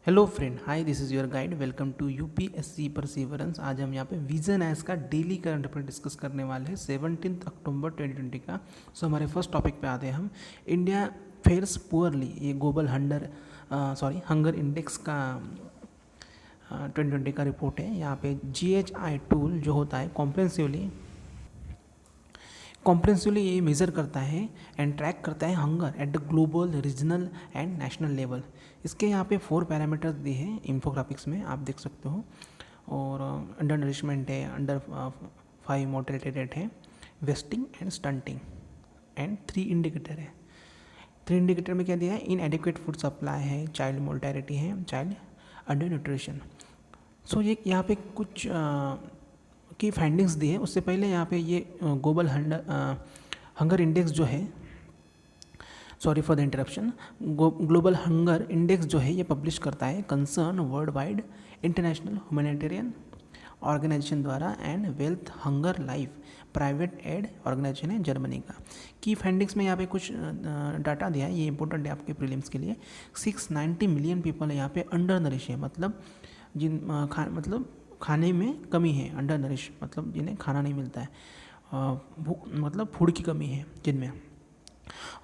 Hello friend, hi, this is your guide. Welcome to UPSC perseverance. आज हम यहाँ पे विजन एस का डेली करंट अफेयर डिस्कस करने वाले हैं 17 अक्टूबर 2020 का। हमारे फर्स्ट टॉपिक पे आते हैं हम। इंडिया फेयर्स पुअरली, ये ग्लोबल हंगर इंडेक्स का 2020 का रिपोर्ट है। यहाँ पे GHI टूल जो होता है कॉम्प्रेंसिवली ये मेज़र करता है एंड ट्रैक करता है hunger at the global, regional and national level. इसके यहाँ पे 4 पैरामीटर्स दिए हैं इन्फोग्राफिक्स में, आप देख सकते हो। और अंडर नरिशमेंट है, अंडर 5 मोर्टेलिटी रेट है, wasting and stunting, and 3 indicator है। 3 इंडिकेटर में क्या दिया है? इन एडिक्वेट फूड सप्लाई है, चाइल्ड मोर्टेलिटी है, चाइल्ड अंडर न्यूट्रिशन। सो ये यहाँ पे कुछ की फाइंडिंग्स दी है। उससे पहले यहाँ पे ये ग्लोबल हंगर इंडेक्स जो है, sorry for the interruption, global hunger index जो है ये पब्लिश करता है concern world wide international humanitarian organisation द्वारा and Welthungerhilfe private aid organisation है जर्मनी का। की फाइंडिंग्स में यहाँ पे कुछ डाटा दिया है, ये इंपॉर्टेंट है आपके प्रीलिम्स के लिए। 690 मिलियन पीपल यहाँ पे अंडर नरिश है, मतलब खाने में कमी है। अंडर नरिश मतलब जिन्हें खाना नहीं मिलता है, मतलब फूड की कमी है जिनमें।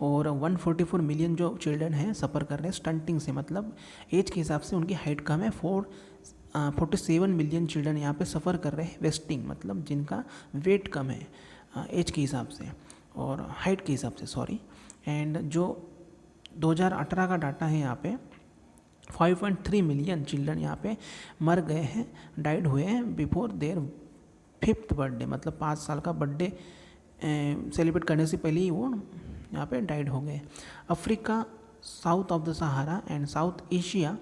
और 144 मिलियन जो चिल्ड्रन हैं सफ़र कर रहे हैं स्टंटिंग से, मतलब एज के हिसाब से उनकी हाइट कम है। 47 मिलियन चिल्ड्रन यहाँ पे सफ़र कर रहे हैं वेस्टिंग, मतलब जिनका वेट कम है एज के हिसाब से और हाइट के हिसाब से, सॉरी। एंड जो 2018 का डाटा है यहाँ पे 5.3 मिलियन चिल्ड्रन यहाँ पे मर गए हैं, डाइड हुए हैं बिफोर देयर 5th बर्थडे, मतलब 5 साल का बर्थडे सेलिब्रेट करने से पहले ही वो यहाँ पे डाइड हो गए। Africa, south of the Sahara and south Asia,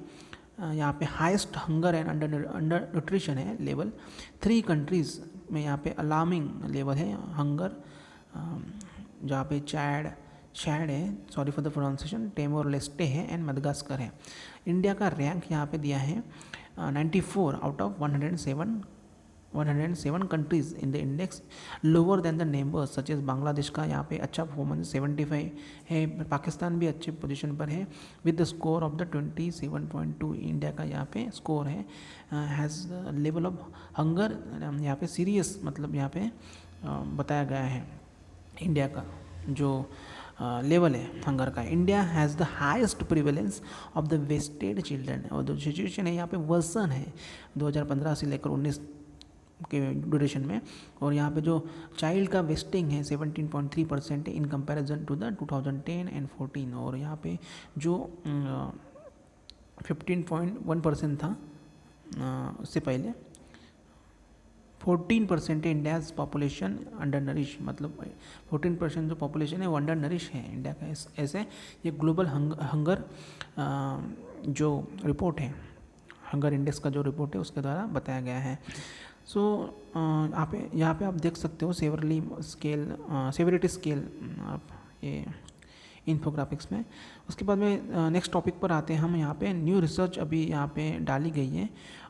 यहाँ पे highest hunger and under nutrition है लेवल। 3 कंट्रीज़ में यहाँ पे अलार्मिंग लेवल है हंगर, जहाँ पे चैड है, sorry for the pronunciation, Timor Leste है एंड मदगास्कर है। इंडिया का रैंक यहाँ पे दिया है 94 out of 107 countries in the index, lower than the neighbours such as Bangladesh का यहाँ पे अच्छा परफॉर्मेंस 75 है। पाकिस्तान भी अच्छे पोजीशन पर है with the score of the 27.2। India का यहाँ पे स्कोर है हैज़ लेवल ऑफ हंगर यहाँ पे सीरियस, मतलब यहाँ पे बताया गया है इंडिया का जो लेवल है हंगर का। India has the highest prevalence of the wasted children, और जो सिचुएशन है यहाँ पे वर्सन है 2015 से लेकर 19 के ड्यूरेशन में। और यहाँ पे जो चाइल्ड का वेस्टिंग है 17.3% है in comparison to the 2010 and 14। और यहाँ पे जो 15.1% था उससे पहले 14% है इंडियाज़ पॉपुलेशन अंडर नरिश, मतलब 14% जो पॉपुलेशन है वो अंडर नरिश है इंडिया का। ऐसे ये ग्लोबल हंगर जो रिपोर्ट है, हंगर इंडेक्स का जो रिपोर्ट है उसके द्वारा बताया गया है। सो यहाँ पे आप देख सकते हो सेवरिटी स्केल आप ये इन्फोग्राफिक्स में। उसके बाद में नेक्स्ट टॉपिक पर आते हैं हम। यहाँ पे न्यू रिसर्च अभी यहाँ पे डाली गई है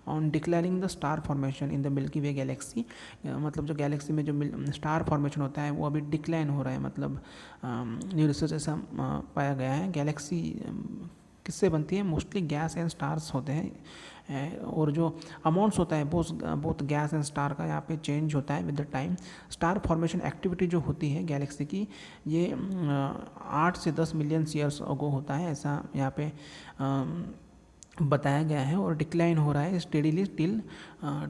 on declaring the star formation in the milky way Galaxy, मतलब जो गैलेक्सी में जो स्टार फॉर्मेशन होता है वो अभी डिक्लाइन हो रहा है, मतलब न्यू रिसर्च ऐसा पाया गया है। गैलेक्सी किससे बनती है? मोस्टली गैस एंड स्टार्स होते हैं, और जो अमाउंट्स होता है बोथ गैस एंड स्टार का यहाँ पे चेंज होता है with the time. Star formation activity जो होती है गैलेक्सी की, ये 8 से 10 मिलियन ईयर्स अगो होता है, ऐसा यहाँ पे बताया गया है। और डिक्लाइन हो रहा है स्टेडीली टिल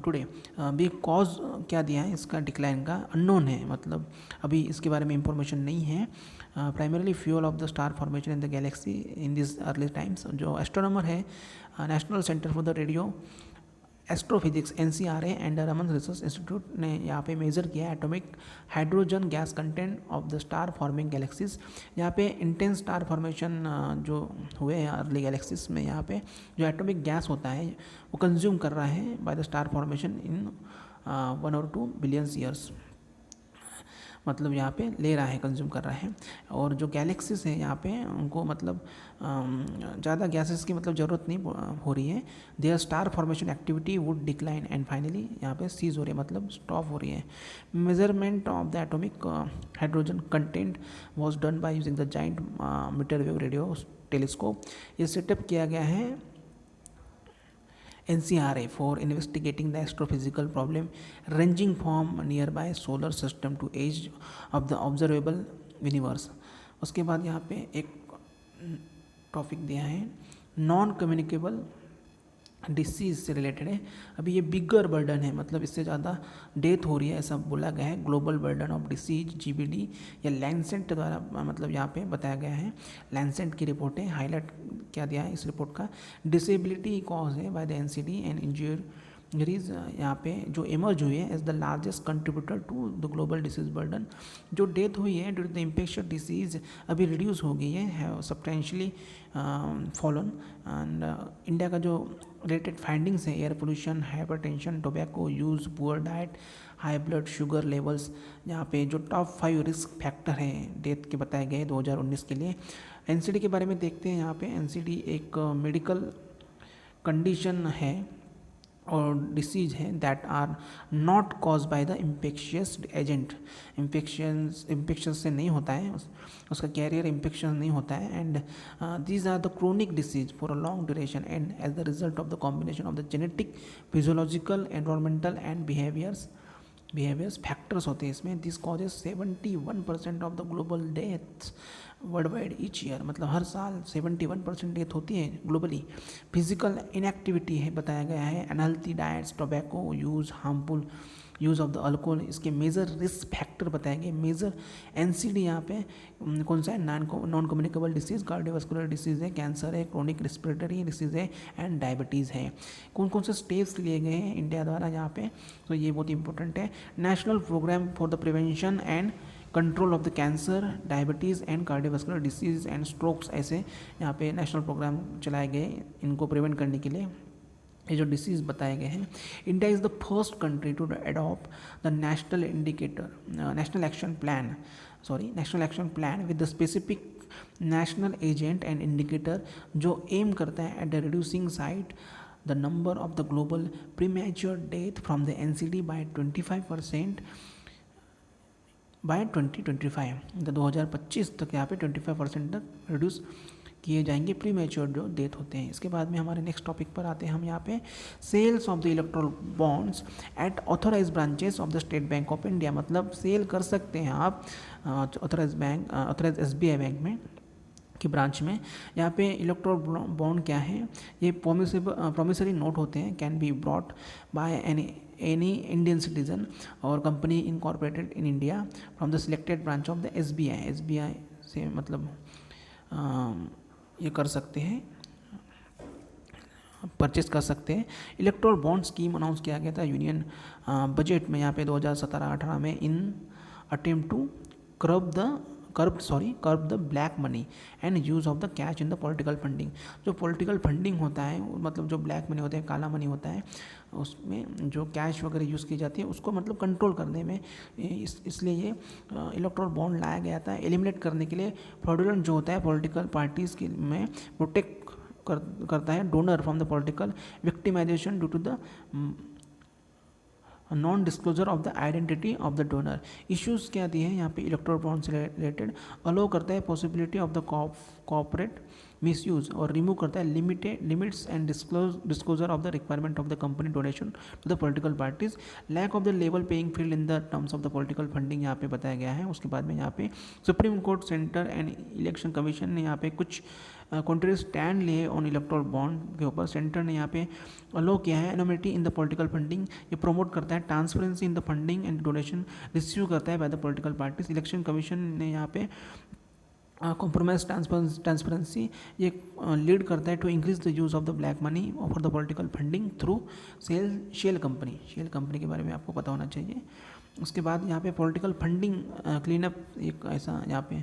टुडे। अभी कॉज क्या दिया है इसका डिक्लाइन का अननोन है, मतलब अभी इसके बारे में इंफॉर्मेशन नहीं है। Primarily fuel of the star formation in the Galaxy in this early times, जो एस्ट्रोनॉमर है national centre for the radio astrophysics NCRA and Raman research institute ने यहाँ पे मेजर किया atomic hydrogen gas content of the star forming galaxies. यहाँ पे intense star formation जो हुए हैं अर्ली गैलेक्सीज में, यहाँ पे जो एटॉमिक गैस होता है वो कंज्यूम कर रहा है बाय द स्टार फॉर्मेशन इन 1 और 2 बिलियन ईयर्स, मतलब यहाँ पे ले रहा है, कंज्यूम कर रहा है। और जो गैलेक्सीज है यहाँ पे उनको मतलब ज़्यादा गैसेस की मतलब ज़रूरत नहीं हो रही है। Their star formation activity would decline and finally यहाँ पे सीज हो रही है, मतलब स्टॉप हो रही है। Measurement of the atomic hydrogen content was done by using the giant metre wave radio telescope. ये सेटअप किया गया है NCRA for investigating the astrophysical problem ranging from nearby solar system to edge of the observable universe। उसके बाद यहाँ पे एक topic दिया है नॉन कम्युनिकेबल डिसीज से रिलेटेड है। अभी ये बिगर बर्डन है, मतलब इससे ज़्यादा डेथ हो रही है ऐसा बोला गया है। Global burden of disease GBD या लैंसेट द्वारा मतलब यहाँ पे बताया गया है। लैंसेट की रिपोर्ट है, हाईलाइट क्या दिया है इस रिपोर्ट का, डिसेबिलिटी कॉज है by the NCD and injuries यहाँ पे जो इमर्ज हुई है as the largest contributor to the global disease burden. जो डेथ हुई है due to the infectious disease अभी रिड्यूस हो गई है सब्सटेंशियली फॉलन। एंड इंडिया का जो रिलेटेड फाइंडिंग्स है air pollution, hypertension, tobacco use, poor diet, high blood sugar levels, यहाँ पे जो टॉप 5 रिस्क फैक्टर हैं डेथ के बताए गए 2019 के लिए। NCD के बारे में देखते हैं। यहाँ पे NCD एक मेडिकल कंडीशन है और डिसीज है that are not cause by the infectious agent. Infection से नहीं होता है, उसका कैरियर इन्फेक्शन नहीं होता है। And these are the chronic disease for a long duration and as the result of the combination of the genetic, physiological, environmental and behaviours factors होते हैं इसमें। This causes 71% of the global deaths worldwide each year, मतलब हर साल 71% death होती है globally. Physical inactivity है बताया गया है, unhealthy diets, tobacco use, harmful use of the alcohol, इसके मेजर रिस्क फैक्टर बताए गए। मेजर NCD यहाँ पे कौन सा है, non communicable disease, cardiovascular disease है, कैंसर है, क्रोनिक रिस्पिरेटरी डिसीज़ है एंड डायबिटीज़ है। कौन कौन से स्टेप्स लिए गए हैं इंडिया द्वारा यहाँ पे, तो ये बहुत इंपॉर्टेंट है। National programme for the prevention and control of the cancer, diabetes and cardiovascular disease and strokes, ऐसे यहाँ पे नेशनल प्रोग्राम चलाए गए इनको प्रिवेंट करने के लिए। ये जो डिसीज़ बताए गए हैं, India is the first country to adopt the national action plan with the specific national agent and indicator जो एम करता है at the reducing site the number of the global premature death from the NCD by 25% by 2025। 2025 तक यहाँ पे 25% तक reduce किए जाएंगे pre mature जो डेथ होते हैं। इसके बाद में हमारे नेक्स्ट टॉपिक पर आते हैं हम यहाँ पे, sales of the electoral bonds at authorise branches of the State Bank of India. मतलब सेल कर सकते हैं आप ऑथोराइज SBI बैंक में की ब्रांच में। यहाँ पे इलेक्ट्रॉल बॉन्ड क्या है, ये प्रोमिसरी नोट होते हैं, can be bought by any Indian citizen और company incorporated in India from the selected branch of the SBI से मतलब ये कर सकते हैं, परचेस कर सकते हैं। इलेक्ट्रॉल बॉन्ड स्कीम अनाउंस किया गया था यूनियन बजट में यहाँ पे 2017-18 में in attempt to curb the black money and use of the cash in the political funding. जो पॉलिटिकल फंडिंग होता है मतलब जो ब्लैक मनी होता है, काला मनी होता है, उसमें जो कैश वगैरह यूज़ की जाती है उसको मतलब कंट्रोल करने में इसलिए ये इलेक्ट्रल बॉन्ड लाया गया था, एलिमिनेट करने के लिए। फ्रॉडुलेंट जो होता है पॉलिटिकल पार्टीज़ के में प्रोटेक्ट करता है donor from the political victimisation due to the non disclosure of the identity of the donor. Issues क्या दिए हैं यहाँ पे इलेक्ट्रल बॉन्ड से रिलेटेड, अलो करता है possibility of the corporate misuse और रिमूव करता है limits and disclosure of the requirement of the company donation to the political parties, lack of the level paying field in the terms of the political funding यहाँ पे बताया गया है। उसके बाद में यहाँ पे Supreme Court, centre and Election Commission ने यहाँ पे कुछ कॉन्ट्री स्टैंड लिए ऑन इलेक्ट्रल बॉन्ड के ऊपर। सेंटर ने यहाँ पे अलो किया है anonymity in the political funding, ये प्रमोट करता है transparency in the funding and donation receive करता है by the political parties. Election Commission ने यहाँ पे कॉम्प्रोमाइज ट्रांसपेरेंसी ये लीड करता है to increase the use of the black money for the political funding through shell company के बारे में आपको पता होना चाहिए। उसके बाद यहाँ पे पॉलिटिकल फंडिंग क्लीनअप एक ऐसा यहाँ पे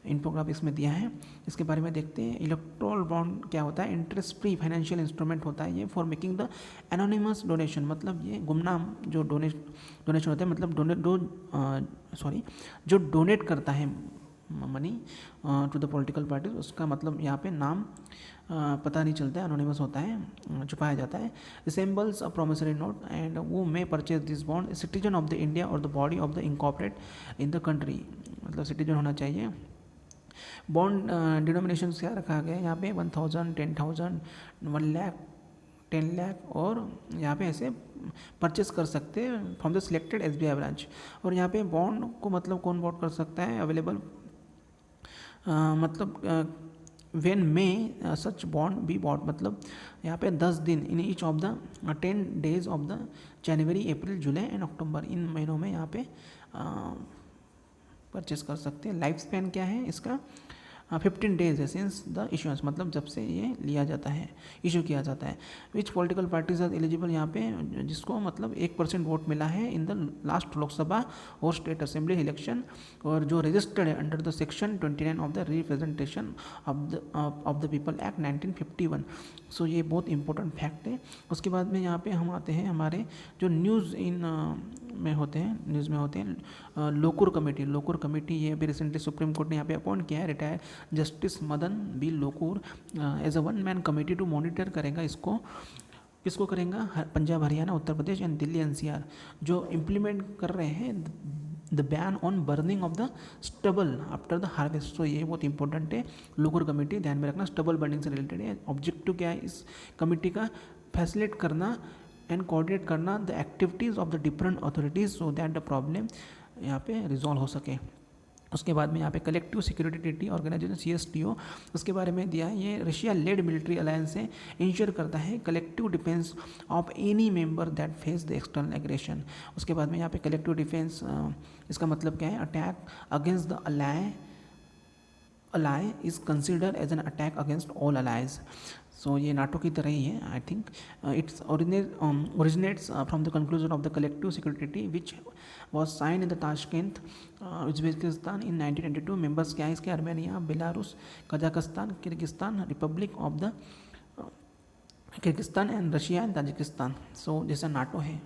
इन्फोग्राफिक्स में दिया है, इसके बारे में देखते हैं। इलेक्ट्रल बॉन्ड क्या होता है, इंटरेस्ट फ्री फाइनेंशियल इंस्ट्रूमेंट होता है ये for making the anonymous donation, मतलब ये गुमनाम जो डोनेशन होता है, मतलब जो डोनेट करता है money to the political parties, उसका मतलब यहाँ पे नाम पता नहीं चलता है, अनोनिमस होता है, छुपाया जाता है। Resembles a promissory note and वो may purchase this bond citizen of the India और the body of the incorporate in the country, मतलब सिटीजन होना चाहिए। बॉन्ड डिनोमिनेशन क्या रखा गया है यहाँ पे 1000, 10,000, 1 लाख, 10 लाख, और यहाँ पे ऐसे परचेस कर सकते हैं from the selected SBI branch. और यहाँ पे बॉन्ड को मतलब कौन बॉन्ड कर सकता है, अवेलेबल मतलब वेन में सच बॉन्ड बी बॉट, मतलब यहाँ पे 10 दिन in each of the 10 days of the January, April, July and October, in महीनों में यहाँ पे परचेस कर सकते हैं। लाइफ स्पैन क्या है इसका, 15 डेज है सिंस द इशुएंस, मतलब जब से ये लिया जाता है, इशू किया जाता है। Which political parties are eligible, यहाँ पे जिसको मतलब 1% वोट मिला है इन द लास्ट लोकसभा और स्टेट असेंबली इलेक्शन, और जो रजिस्टर्ड है under the section 29 of the representation of the people act 1951। सो ये बहुत इंपॉर्टेंट फैक्ट है। उसके बाद में यहाँ पे हम आते हैं हमारे जो न्यूज़ में होते हैं लोकुर कमेटी, ये अभी रिसेंटली सुप्रीम कोर्ट ने यहाँ पे अपॉइंट किया है retire justice Madan B Lokur as a 1 man committee to monitor करेगा इसको। किसको करेगा, पंजाब, हरियाणा, उत्तर प्रदेश एंड दिल्ली NCR जो इम्प्लीमेंट कर रहे हैं the ban on burning of the stubble after the harvest. तो ये बहुत इंपॉर्टेंट है, लोकुर कमेटी ध्यान में रखना, स्टबल बर्निंग से रिलेटेड है। ऑब्जेक्टिव क्या है इस कमेटी का, फैसिलिटेट करना एंड कोऑर्डिनेट करना the activities of the different authorities so that the problem यहाँ पे रिजॉल्व हो सके। उसके बाद में यहाँ पे collective security treaty organisation CSTO, उसके बारे में दिया है। ये रशिया लेड मिलिट्री अलायंस से इंश्योर करता है collective defence of any member that face the external aggression. उसके बाद में यहाँ पे कलेक्टिव डिफेंस इसका मतलब क्या है, attack against the ally is considered as an attack against all allies. So ये नाटो की तरह ही है। I think it's originates from the conclusion of the collective security which was sign in the Tashkent Uzbekistan in 1992। Members क्या है इसके, Armenia, Belarus, Kazakhstan, Kyrgyzstan, Republic of the Kyrgyzstan and Russia and Tajikistan. So जैसा NATO है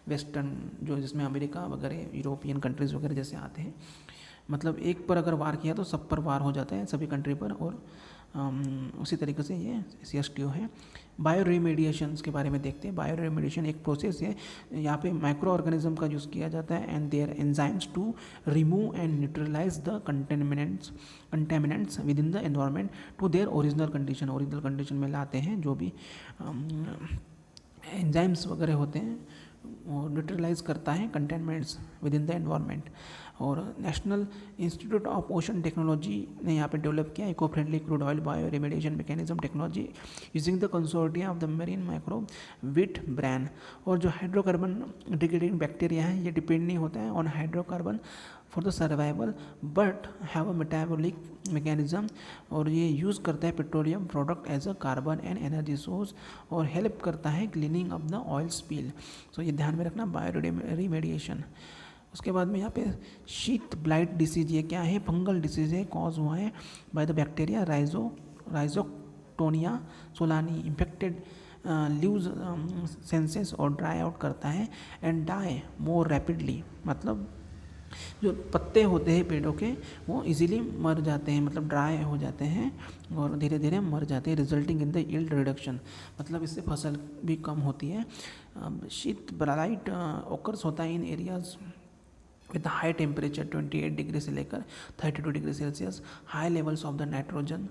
western, जो जिसमें America वगैरह European countries वगैरह जैसे आते हैं, मतलब एक पर अगर वार किया तो सब पर वार हो जाता है, सभी कंट्री पर। और उसी तरीके से ये CSTO है। बायो रेमेडिएशंस के बारे में देखते हैं। बायो रेमेडिएशन एक प्रोसेस है, यहाँ पे माइक्रो ऑर्गेनिज्म का यूज़ किया जाता है and their enzymes to remove and neutralise the contaminants within the environment to their original condition में लाते हैं। जो भी एंजाइम्स वगैरह होते हैं वो न्यूट्रलाइज करता है contaminants within the environment. और national institute of ocean technology ने यहाँ पे डेवलप किया eco friendly crude oil bio remediation mechanism technology using the consortium of the marine micro wit brand. और जो हाइड्रोकार्बन डिग्रेडिंग बैक्टीरिया है ये depend नहीं होता है on hydrocarbon for the survival but have a metabolic mechanism. और ये use करता है petroleum product as a carbon and energy source और हेल्प करता है cleaning of the oil spill. So ये ध्यान में रखना, बायो रेमेडिएशन। उसके बाद में यहाँ पे शीत ब्लाइट डिसीज, ये क्या है, फंगल डिसीज है, कॉज हुआ है by the bacteria Rhizoctonia Solani. Infected ल्यूज senses और ड्राई आउट करता है एंड डाई मोर रैपिडली, मतलब जो पत्ते होते हैं पेड़ों के वो इजीली मर जाते हैं, मतलब ड्राई हो जाते हैं और धीरे धीरे मर जाते हैं, resulting in the yield reduction, मतलब इससे फसल भी कम होती है। शीत ब्लाइट ओकर्स होता है in areas with high temperature 28 degree से लेकर 32 degree Celsius, high levels of the nitrogen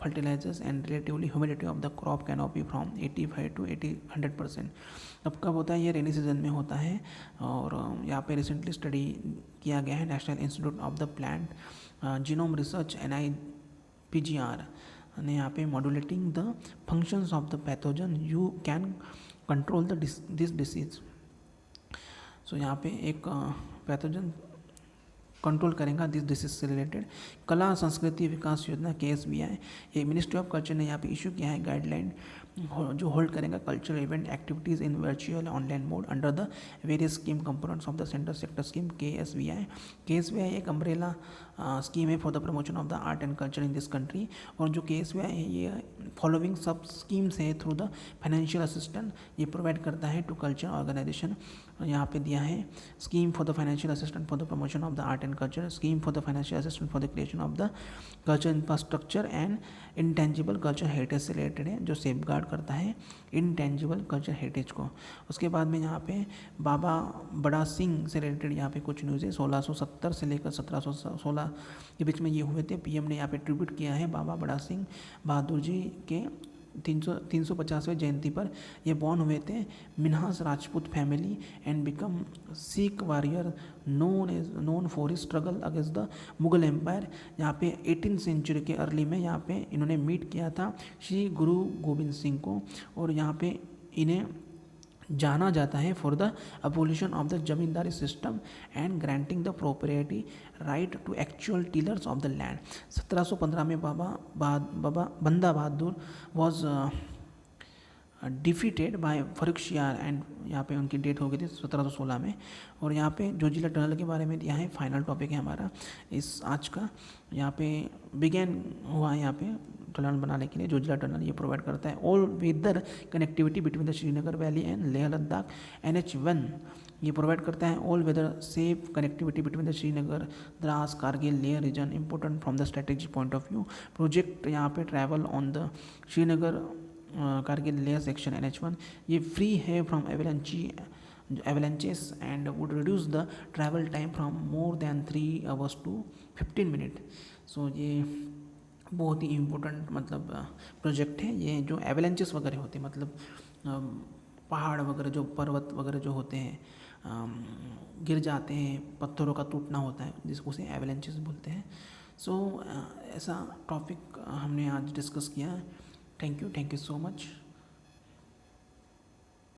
fertilisers and relatively humidity of the crop canopy from 85 to 100%। अब कब होता है ये, रेनी सीजन में होता है। और यहाँ पे रिसेंटली स्टडी किया गया है national institute of the plant genome research NIPGR ने यहाँ पे modulating the functions of the pathogen you can control the this disease. So यहाँ पे एक पैथोजन कंट्रोल करेगा दिस डिसीज से रिलेटेड। कला संस्कृति विकास योजना KSBI, ये मिनिस्ट्री ऑफ कल्चर ने यहाँ पे इशू किया है गाइडलाइन जो होल्ड करेगा cultural event activities in virtual online mode under the various scheme components of the central sector scheme KSBI एक अम्ब्रेला स्कीम है for the promotion of the art and culture in this country. और जो KSBI है ये following सब schemes है through the financial assistant ये provide करता है टू कल्चर ऑर्गेनाइजेशन। यहाँ पे दिया है scheme for the financial assistant for the promotion of the art and culture, scheme for the financial assistant for the creation of the culture infrastructure and intangible culture heritage से related है जो safe guard करता है intangible culture heritage को। उसके बाद में यहाँ पे बाबा बड़ा सिंह से रिलेटेड यहाँ पे कुछ न्यूज़ है। 1670 से लेकर 1716 के बीच में ये हुए थे। PM ने यहाँ पे ट्रिब्यूट किया है बाबा बड़ा सिंह बहादुर जी के 350वें जयंती पर ये बॉर्न हुए थे। Minhas Rajput family and become Sikh warrior known for his struggle against the Mughal empire. यहाँ पे 18th सेंचुरी के अर्ली में यहाँ पे इन्होंने मीट किया था श्री गुरु गोविंद सिंह को, और यहाँ पे इन्हें जाना जाता है for the abolition of the zamindari system and granting the proprietary right to actual tillers of the land. 1715 में Baba Banda Bahadur was defeated by Farrukhsiyar and यहाँ पे उनकी डेथ हो गई थी 1716 में। और यहाँ पे जोजिला टनल के बारे में दिया है, फाइनल टॉपिक है हमारा इस आज का। यहाँ पे बिगेन हुआ है यहाँ पे टनल बनाने के लिए, जोजिला टनल ये प्रोवाइड करता है all weather connectivity between the Srinagar valley and Leh Ladakh. NH1 ये प्रोवाइड करता है all weather safe connectivity between the Srinagar Dras Kargil Leh region important from the strategic point of view. Project यहाँ पे travel on the Srinagar Kargil Leh section NH1 ये free है from avalanches and would reduce the travel time from more than 3 hours to 15 minutes। सो ये बहुत ही important मतलब project है ये। जो एवलेंचेस वगैरह होते हैं मतलब पहाड़ वगैरह जो पर्वत वगैरह जो होते हैं गिर जाते हैं, पत्थरों का टूटना होता है जिसको से एवलेंचेस बोलते हैं। सो ऐसा टॉपिक हमने आज डिस्कस किया। Thank you so much.